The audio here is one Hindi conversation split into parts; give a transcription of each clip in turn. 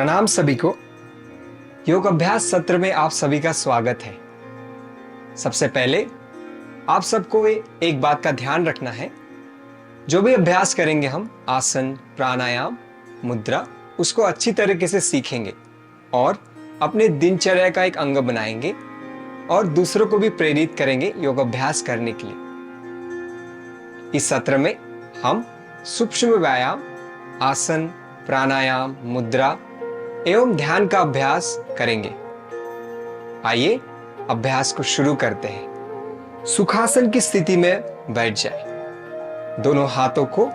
प्रणाम सभी को। योग अभ्यास सत्र में आप सभी का स्वागत है। सबसे पहले आप सबको एक बात का ध्यान रखना है। जो भी अभ्यास करेंगे हम आसन, प्राणायाम, मुद्रा, उसको अच्छी तरीके से सीखेंगे और अपने दिनचर्या का एक अंग बनाएंगे और दूसरों को भी प्रेरित करेंगे योग अभ्यास करने के लिए। इस सत्र में हम सूक्ष्म व्यायाम, आसन, प्राणायाम, मुद्रा एवं ध्यान का अभ्यास करेंगे। आइए अभ्यास को शुरू करते हैं। सुखासन की स्थिति में बैठ जाए। दोनों हाथों को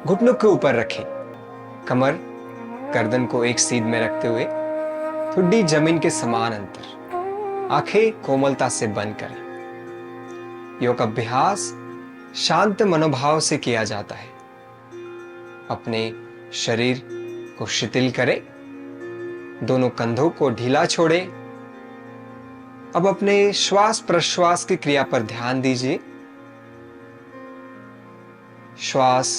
घुटनों के ऊपर रखें। कमर गर्दन को एक सीध में रखते हुए ठुड्डी जमीन के समान अंतर, आंखें कोमलता से बंद करें। योग अभ्यास शांत मनोभाव से किया जाता है। अपने शरीर को शिथिल करें, दोनों कंधों को ढीला छोड़ें। अब अपने श्वास प्रश्वास की क्रिया पर ध्यान दीजिए। श्वास,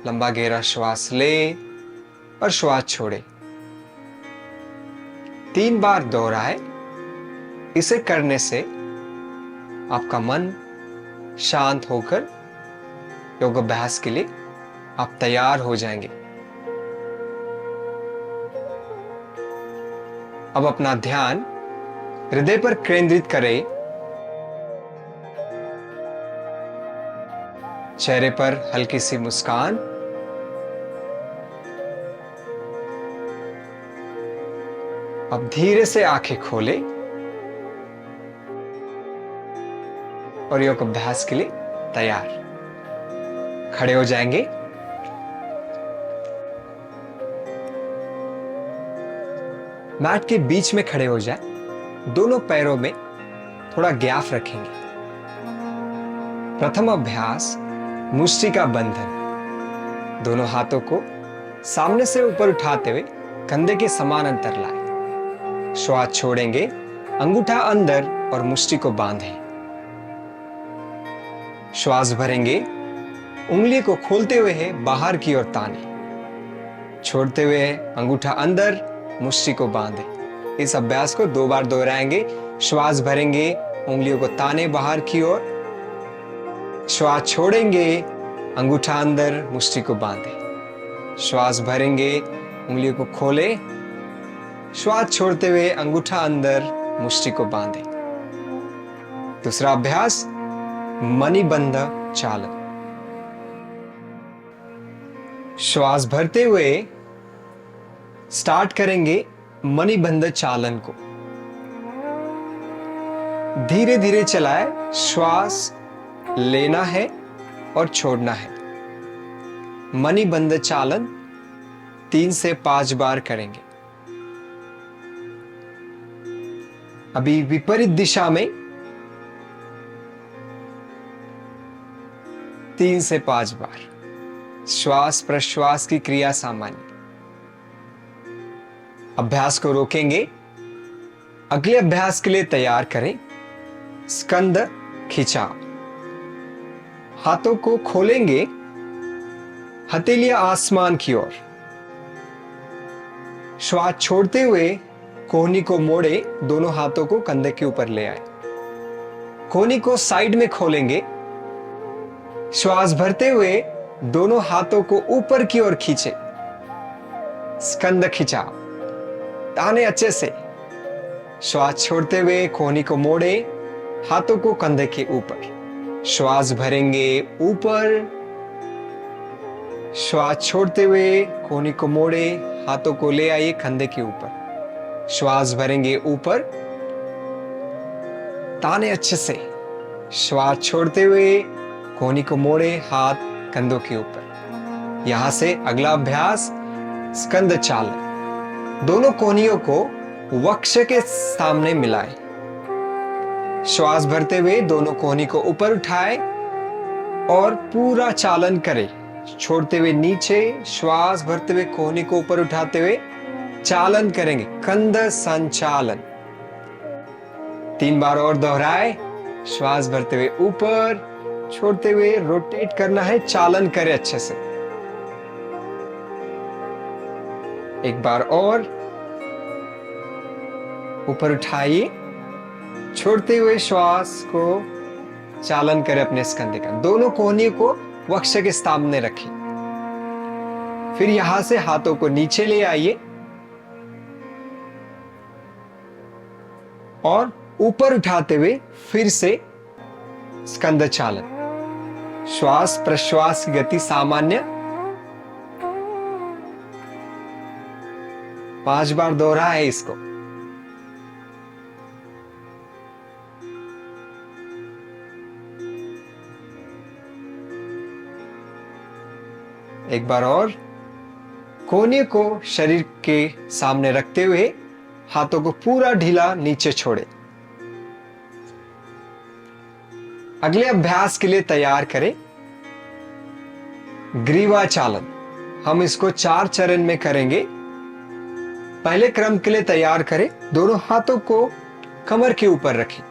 लंबा गहरा श्वास ले और श्वास छोड़े। 3 बार दोहराए। इसे करने से आपका मन शांत होकर योग अभ्यास के लिए आप तैयार हो जाएंगे। अब अपना ध्यान हृदय पर केंद्रित करें। चेहरे पर हल्की सी मुस्कान। अब धीरे से आंखें खोलें और योग अभ्यास के लिए तैयार। खड़े हो जाएंगे। मैट के बीच में खड़े हो जाए। दोनों पैरों में थोड़ा गैप रखेंगे। प्रथम अभ्यास मुष्टि का बंधन। दोनों हाथों को सामने से ऊपर उठाते हुए कंधे के समान अंतर लाएं। श्वास छोड़ेंगे, अंगूठा अंदर और मुष्टि को बांधें। श्वास भरेंगे, उंगली को खोलते हुए बाहर की ओर ताने। छोड़ते हुए अंगूठा अंदर, मुष्टि को बांधे। इस अभ्यास को 2 बार दोहराएंगे। श्वास भरेंगे, उंगलियों को ताने बाहर की ओर। श्वास छोड़ेंगे, अंगूठा अंदर, मुष्टि को बांधे। श्वास भरेंगे, उंगलियों को खोले। श्वास छोड़ते हुए अंगूठा अंदर, मुष्टि को बांधे। दूसरा अभ्यास मणिबंध चालन। श्वास भरते हुए स्टार्ट करेंगे मणिबंध चालन को। धीरे धीरे चलाए। श्वास लेना है और छोड़ना है। मणिबंध चालन 3 से 5 बार करेंगे। अभी विपरीत दिशा में 3 से 5 बार। श्वास प्रश्वास की क्रिया सामान्य। अभ्यास को रोकेंगे। अगले अभ्यास के लिए तैयार करें। स्कंद खिंचाव। हाथों को खोलेंगे, हथेलियां आसमान की ओर। श्वास छोड़ते हुए कोहनी को मोड़े, दोनों हाथों को कंधे के ऊपर ले आए। कोहनी को साइड में खोलेंगे। श्वास भरते हुए दोनों हाथों को ऊपर की ओर खींचे। स्कंद खिंचाव। ताने अच्छे से। श्वास छोड़ते हुए कोहनी को मोड़े, हाथों को कंधे के ऊपर। श्वास भरेंगे ऊपर। श्वास छोड़ते हुए कोहनी को मोड़े, हाथों को ले आइए कंधे के ऊपर। श्वास भरेंगे ऊपर। ताने अच्छे से। श्वास छोड़ते हुए कोहनी को मोड़े, हाथ कंधों के ऊपर। यहां से अगला अभ्यास स्कंद चालन। दोनों कोहनियों को वक्ष के सामने मिलाएं। श्वास भरते हुए दोनों कोहनी को ऊपर उठाएं और पूरा चालन करें। छोड़ते हुए नीचे। श्वास भरते हुए कोहनी को ऊपर उठाते हुए चालन करेंगे। कंध संचालन 3 बार और दोहराए। श्वास भरते हुए ऊपर, छोड़ते हुए रोटेट करना है। चालन करें अच्छे से। एक बार और ऊपर उठाइए, छोड़ते हुए श्वास को चालन करें अपने स्कंध का। दोनों कोहनी को वक्ष के सामने रखें। फिर यहां से हाथों को नीचे ले आइए और ऊपर उठाते हुए फिर से स्कंद चालन। श्वास प्रश्वास की गति सामान्य। 5 बार दोहरा है इसको। एक बार और। कोहनी को शरीर के सामने रखते हुए हाथों को पूरा ढीला नीचे छोड़े। अगले अभ्यास के लिए तैयार करें ग्रीवा चालन। हम इसको 4 चरण में करेंगे। पहले क्रम के लिए तैयार करें। दोनों हाथों को कमर के ऊपर रखें।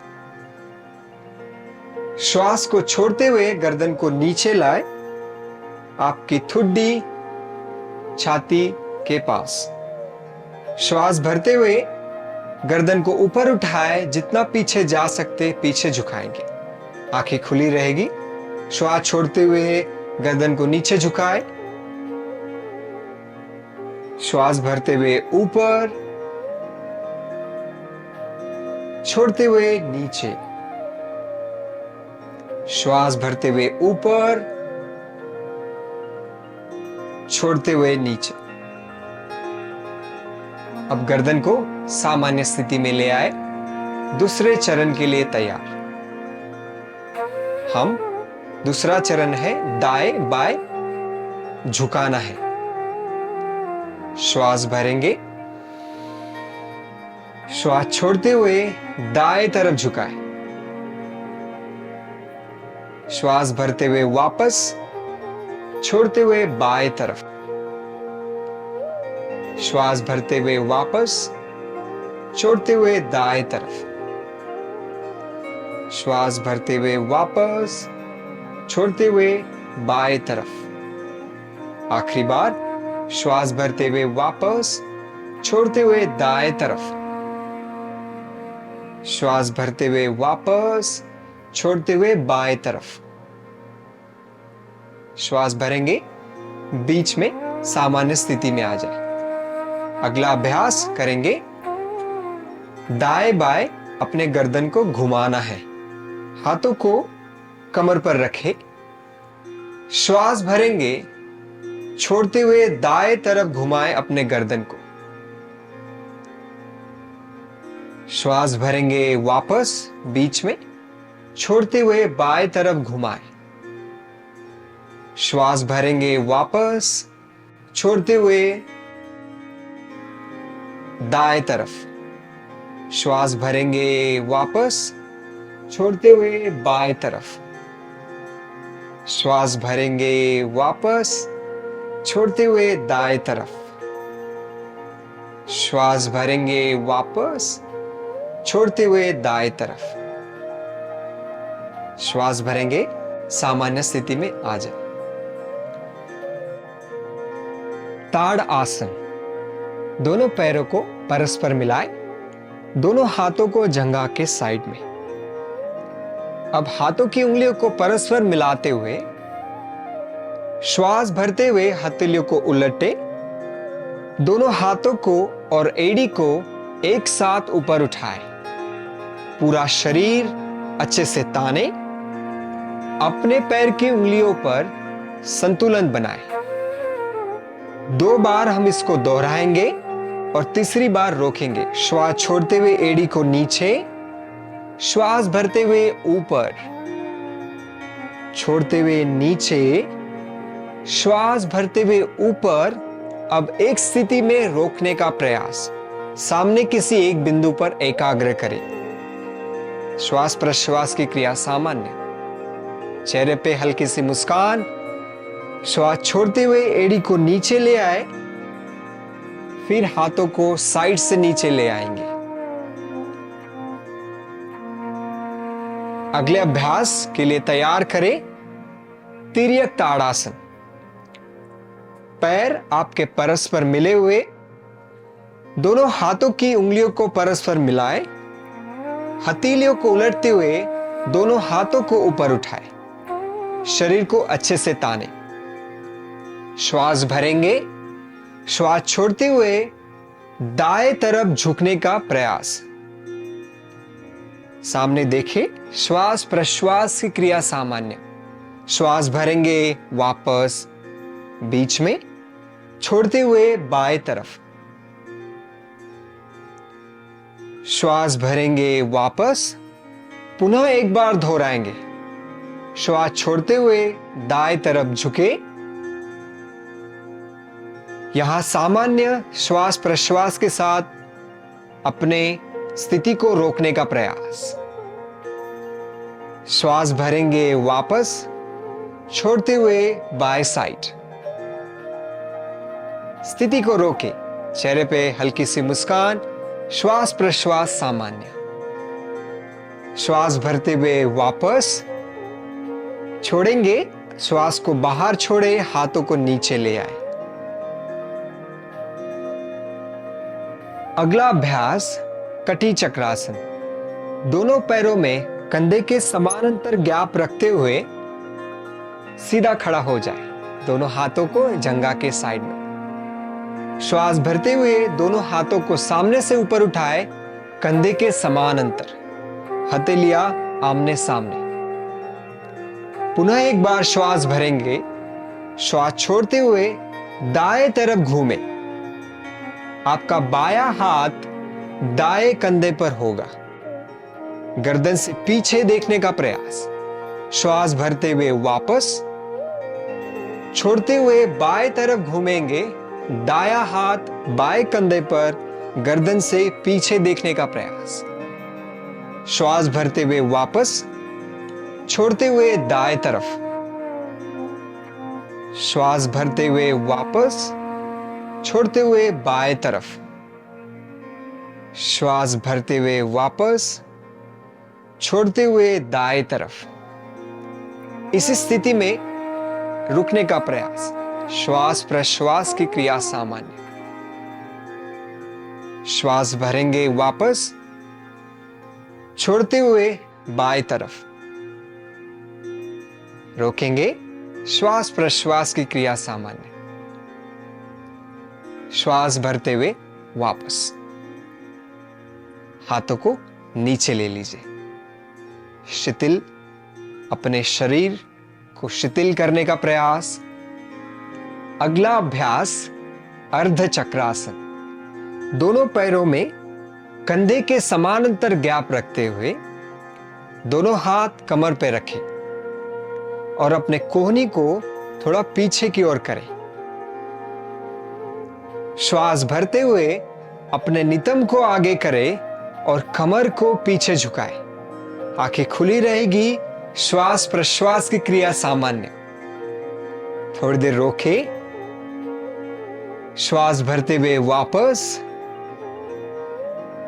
श्वास को छोड़ते हुए गर्दन को नीचे लाए, आपकी ठुड्डी छाती के पास। श्वास भरते हुए गर्दन को ऊपर उठाए, जितना पीछे जा सकते पीछे झुकाएंगे। आंखें खुली रहेगी। श्वास छोड़ते हुए गर्दन को नीचे झुकाए, श्वास भरते हुए ऊपर, छोड़ते हुए नीचे, श्वास भरते हुए ऊपर, छोड़ते हुए नीचे। अब गर्दन को सामान्य स्थिति में ले आए। दूसरे चरण के लिए तैयार। हम दूसरा चरण है दाएं बाएं झुकाना है। श्वास भरेंगे, श्वास छोड़ते हुए दाएं तरफ झुकाए, श्वास भरते हुए वापस, छोड़ते हुए बाएं तरफ, श्वास भरते हुए वापस, छोड़ते हुए दाएं तरफ, श्वास भरते हुए वापस, छोड़ते हुए बाएं तरफ। आखिरी बार श्वास भरते हुए वापस, छोड़ते हुए दाएं तरफ, श्वास भरते हुए वापस, छोड़ते हुए बाएं तरफ। श्वास भरेंगे, बीच में सामान्य स्थिति में आ जाए। अगला अभ्यास करेंगे दाएं बाएं अपने गर्दन को घुमाना है। हाथों को कमर पर रखें। श्वास भरेंगे, छोड़ते हुए दाएं तरफ घुमाएं अपने गर्दन को। श्वास भरेंगे वापस बीच में, छोड़ते हुए बाएं तरफ घुमाएं। श्वास भरेंगे वापस, छोड़ते हुए दाएं तरफ। श्वास भरेंगे वापस, छोड़ते हुए बाएं तरफ। श्वास भरेंगे वापस, छोड़ते हुए दाएं तरफ। श्वास भरेंगे वापस, छोड़ते हुए दाएं तरफ। श्वास भरेंगे, सामान्य स्थिति में आ जाए। ताड़ आसन। दोनों पैरों को परस्पर मिलाए, दोनों हाथों को जंघा के साइड में। अब हाथों की उंगलियों को परस्पर मिलाते हुए श्वास भरते हुए हथेलियों को उलटे, दोनों हाथों को और एड़ी को एक साथ ऊपर उठाए, पूरा शरीर अच्छे से ताने, अपने पैर की उंगलियों पर संतुलन बनाए। 2 बार हम इसको दोहराएंगे और तीसरी बार रोकेंगे। श्वास छोड़ते हुए एड़ी को नीचे, श्वास भरते हुए ऊपर, छोड़ते हुए नीचे, श्वास भरते हुए ऊपर। अब एक स्थिति में रोकने का प्रयास। सामने किसी एक बिंदु पर एकाग्र करें। श्वास प्रश्वास की क्रिया सामान्य। चेहरे पे हल्की सी मुस्कान। श्वास छोड़ते हुए एड़ी को नीचे ले आए, फिर हाथों को साइड से नीचे ले आएंगे। अगले अभ्यास के लिए तैयार करें तिर्यक ताड़ासन। पैर आपके परस्पर मिले हुए, दोनों हाथों की उंगलियों को परस्पर मिलाएं। हथेलियों को उलटते हुए दोनों हाथों को ऊपर उठाएं। शरीर को अच्छे से ताने। श्वास भरेंगे। श्वास छोड़ते हुए दाएं तरफ झुकने का प्रयास। सामने देखें। श्वास प्रश्वास की क्रिया सामान्य। श्वास भरेंगे, वापस बीच में, छोड़ते हुए बाएं तरफ। श्वास भरेंगे, वापस, पुनः एक बार दोहराएंगे। श्वास छोड़ते हुए दाएं तरफ झुके। यहां सामान्य श्वास प्रश्वास के साथ अपने स्थिति को रोकने का प्रयास। श्वास भरेंगे, वापस, छोड़ते हुए बाएं साइड। स्थिति को रोके। चेहरे पे हल्की सी मुस्कान। श्वास प्रश्वास सामान्य। श्वास भरते हुए वापस, छोड़ेंगे। श्वास को बाहर छोड़े, हाथों को नीचे ले आए। अगला अभ्यास कटी चक्रासन। दोनों पैरों में कंधे के समानांतर गैप रखते हुए सीधा खड़ा हो जाए। दोनों हाथों को जंघा के साइड में। श्वास भरते हुए दोनों हाथों को सामने से ऊपर उठाए, कंधे के समानांतर। हथेलियां आमने सामने। पुनः एक बार श्वास भरेंगे। श्वास छोड़ते हुए दाएं तरफ घूमे। आपका बायां हाथ दाएं कंधे पर होगा। गर्दन से पीछे देखने का प्रयास। श्वास भरते हुए वापस, छोड़ते हुए बाएं तरफ घूमेंगे। दायां हाथ बाएं कंधे पर, गर्दन से पीछे देखने का प्रयास। श्वास भरते हुए वापस, छोड़ते हुए दाएं तरफ। श्वास भरते हुए वापस, छोड़ते हुए बाएं तरफ। श्वास भरते हुए वापस, छोड़ते हुए दाएं तरफ। इस स्थिति में रुकने का प्रयास। श्वास प्रश्वास की क्रिया सामान्य। श्वास भरेंगे, वापस, छोड़ते हुए बाएं तरफ। रोकेंगे। श्वास प्रश्वास की क्रिया सामान्य। श्वास भरते हुए वापस। हाथों को नीचे ले लीजिए। शिथिल, अपने शरीर को शिथिल करने का प्रयास। अगला अभ्यास अर्ध चक्रासन। दोनों पैरों में कंधे के समानांतर गैप रखते हुए दोनों हाथ कमर पे रखें और अपने कोहनी को थोड़ा पीछे की ओर करें। श्वास भरते हुए अपने नितंब को आगे करें और कमर को पीछे झुकाएं। आंखें खुली रहेगी। श्वास प्रश्वास की क्रिया सामान्य। थोड़ी देर रोके। श्वास भरते हुए वापस,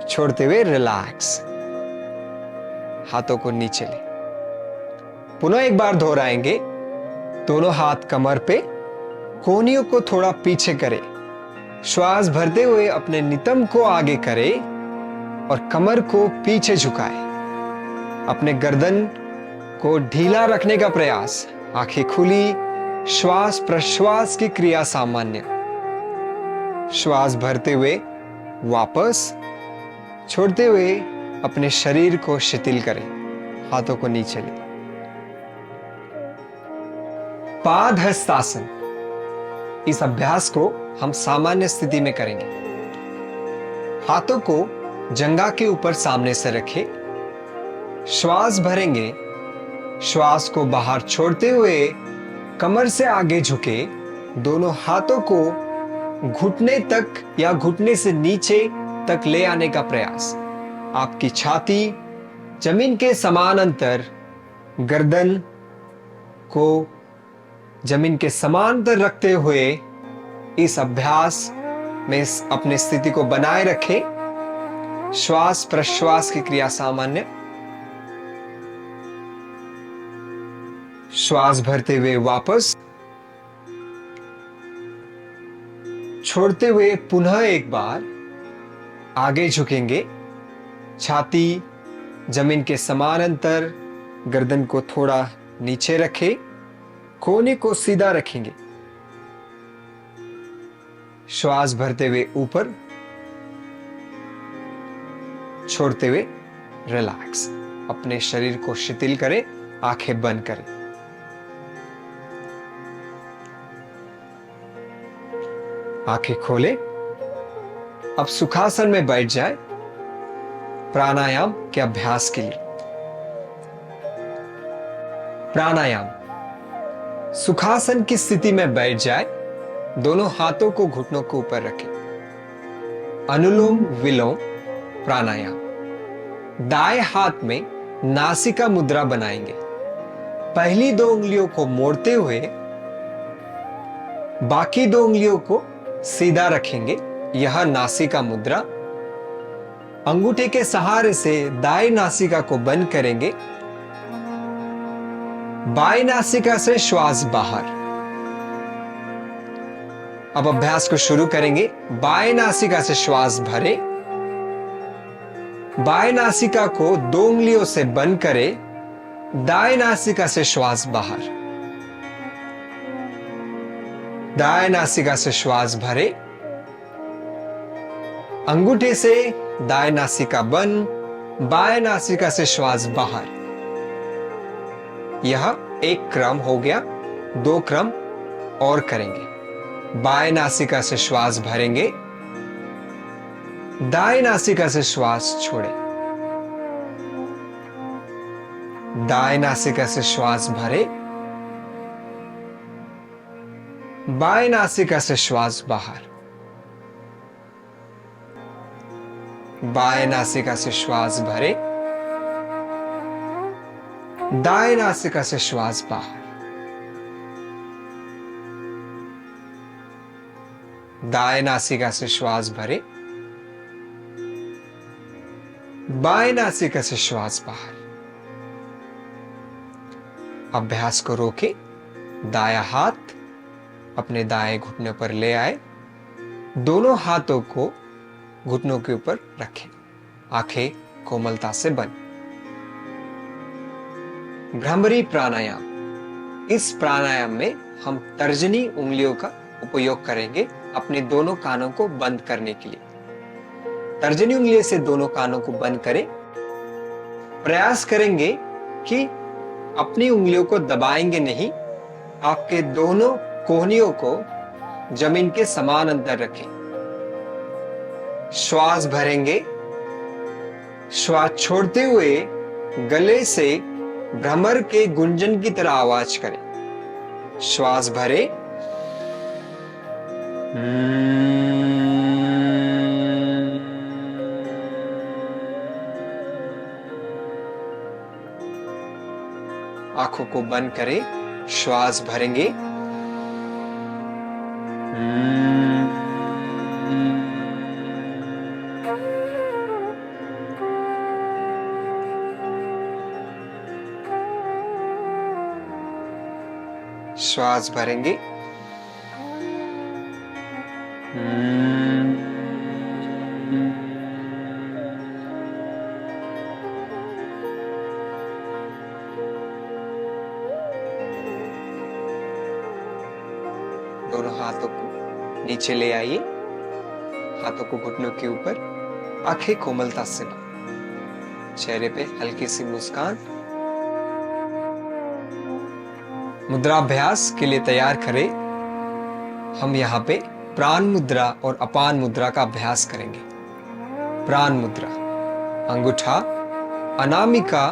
छोड़ते हुए रिलैक्स। हाथों को नीचे ले। पुनः एक बार दोहराएंगे। दोनों हाथ कमर पे, कोहनियों को थोड़ा पीछे करें। श्वास भरते हुए अपने नितंब को आगे करें और कमर को पीछे झुकाएं। अपने गर्दन को ढीला रखने का प्रयास। आंखें खुली। श्वास प्रश्वास की क्रिया सामान्य। श्वास भरते हुए वापस, छोड़ते हुए अपने शरीर को शिथिल करें। हाथों को नीचे ले। पाद हस्तासन। इस अभ्यास को हम सामान्य स्थिति में करेंगे। हाथों को जंघा के ऊपर सामने से रखें। श्वास भरेंगे। श्वास को बाहर छोड़ते हुए कमर से आगे झुके। दोनों हाथों को घुटने तक या घुटने से नीचे तक ले आने का प्रयास। आपकी छाती जमीन के समानांतर, गर्दन को जमीन के समानांतर रखते हुए इस अभ्यास में अपनी स्थिति को बनाए रखें। श्वास प्रश्वास की क्रिया सामान्य। श्वास भरते हुए वापस, छोड़ते हुए पुनः एक बार। आगे झुकेंगे, छाती जमीन के समानांतर, गर्दन को थोड़ा नीचे रखें, कोहनी को सीधा रखेंगे। श्वास भरते हुए ऊपर, छोड़ते हुए रिलैक्स। अपने शरीर को शिथिल करें, आंखें बंद करें। आंखें खोलें। अब सुखासन में बैठ जाए प्राणायाम के अभ्यास के लिए। प्राणायाम, सुखासन की स्थिति में बैठ जाए, दोनों हाथों को घुटनों के ऊपर रखें। अनुलोम विलोम प्राणायाम। दाएं हाथ में नासिका मुद्रा बनाएंगे। पहली 2 उंगलियों को मोड़ते हुए बाकी 2 उंगलियों को सीधा रखेंगे। यह नासिका मुद्रा। अंगूठे के सहारे से दाएं नासिका को बंद करेंगे। बाएं नासिका से श्वास बाहर। अब अभ्यास को शुरू करेंगे। बाएं नासिका से श्वास भरे, बाएं नासिका को 2 उंगलियों से बंद करें। दाएं नासिका से श्वास बाहर। दाएं नासिका से श्वास भरे, अंगूठे से दाएं नासिका बंद, बाएं नासिका से श्वास बाहर। यह एक क्रम हो गया। 2 क्रम और करेंगे। बाएं नासिका से श्वास भरेंगे, दाएं नासिका से श्वास छोड़ें। दाएं नासिका से श्वास भरे, बाएं नासिका से श्वास बाहर। बाएं नासिका से श्वास भरे, दाएं नासिका से श्वास बाहर। दाएं नासिका से श्वास भरे, बाएं नासिका से श्वास बाहर। अभ्यास को रोके। दायां हाथ अपने दाएं घुटने पर ले आए, दोनों हाथों को घुटनों के ऊपर रखें। आंखें कोमलता से बंद। भ्रामरी प्राणायाम। इस प्राणायाम में हम तर्जनी उंगलियों का उपयोग करेंगे अपने दोनों कानों को बंद करने के लिए। तर्जनी उंगली से दोनों कानों को बंद करें। प्रयास करेंगे कि अपनी उंगलियों को दबाएंगे नहीं। आपके दोनों कोहनियों को जमीन के समानांतर रखें। श्वास भरेंगे। श्वास छोड़ते हुए गले से भ्रमर के गुंजन की तरह आवाज करें। श्वास भरे, आंखों को बंद करें। श्वास भरेंगे, श्वास भरेंगे, दोनों हाथों को नीचे ले आइए। हाथों को घुटनों के ऊपर, आंखें कोमलता से बंद, चेहरे पे हल्की सी मुस्कान। मुद्राभ्यास के लिए तैयार करें। हम यहाँ पे प्राण मुद्रा और अपान मुद्रा का अभ्यास करेंगे। प्राण मुद्रा, अंगूठा, अनामिका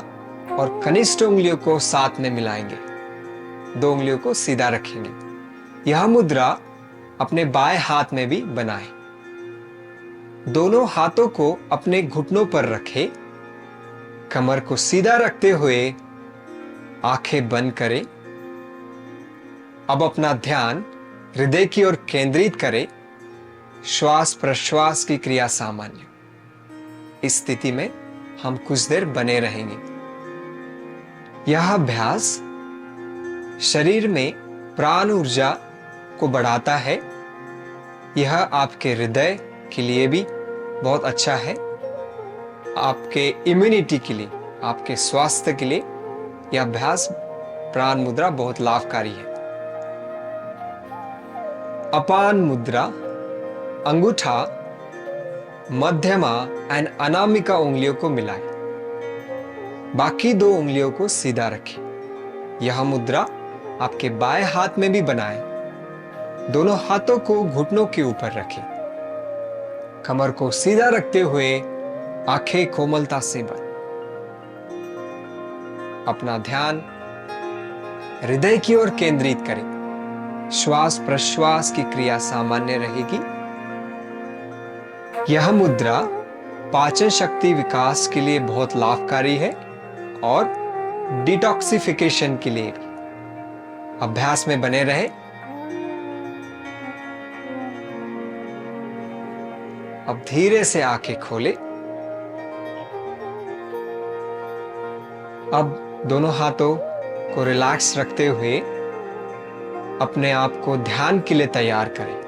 और कनिष्ठ उंगलियों को साथ में मिलाएंगे। 2 उंगलियों को सीधा रखेंगे। यह मुद्रा अपने बाएं हाथ में भी बनाएं। दोनों हाथों को अपने घुटनों पर रखें। कमर को सीधा रखते हुए आंखें बंद करें। अब अपना ध्यान हृदय की ओर केंद्रित करें। श्वास प्रश्वास की क्रिया सामान्य। इस स्थिति में हम कुछ देर बने रहेंगे। यह अभ्यास शरीर में प्राण ऊर्जा को बढ़ाता है। यह आपके हृदय के लिए भी बहुत अच्छा है। आपके इम्यूनिटी के लिए, आपके स्वास्थ्य के लिए यह अभ्यास प्राण मुद्रा बहुत लाभकारी है। अपान मुद्रा अंगूठा, मध्यमा एंड अनामिका उंगलियों को मिलाएं। बाकी 2 उंगलियों को सीधा रखें। यह मुद्रा आपके बाएं हाथ में भी बनाएं। दोनों हाथों को घुटनों के ऊपर रखें। कमर को सीधा रखते हुए आंखें कोमलता से बंद। अपना ध्यान हृदय की ओर केंद्रित करें। श्वास प्रश्वास की क्रिया सामान्य रहेगी। यह मुद्रा पाचन शक्ति विकास के लिए बहुत लाभकारी है और डिटॉक्सिफिकेशन के लिए भी। अभ्यास में बने रहे। अब धीरे से आंखें खोलें। अब दोनों हाथों को रिलैक्स रखते हुए अपने आप को ध्यान के लिए तैयार करें।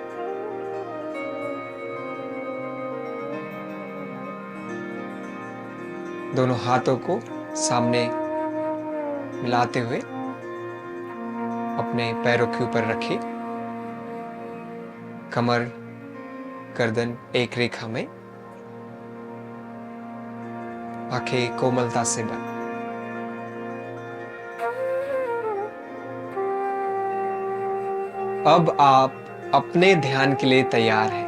दोनों हाथों को सामने मिलाते हुए अपने पैरों के ऊपर रखें। कमर गर्दन एक रेखा में, आंखें कोमलता से बंद। अब आप अपने ध्यान के लिए तैयार हैं।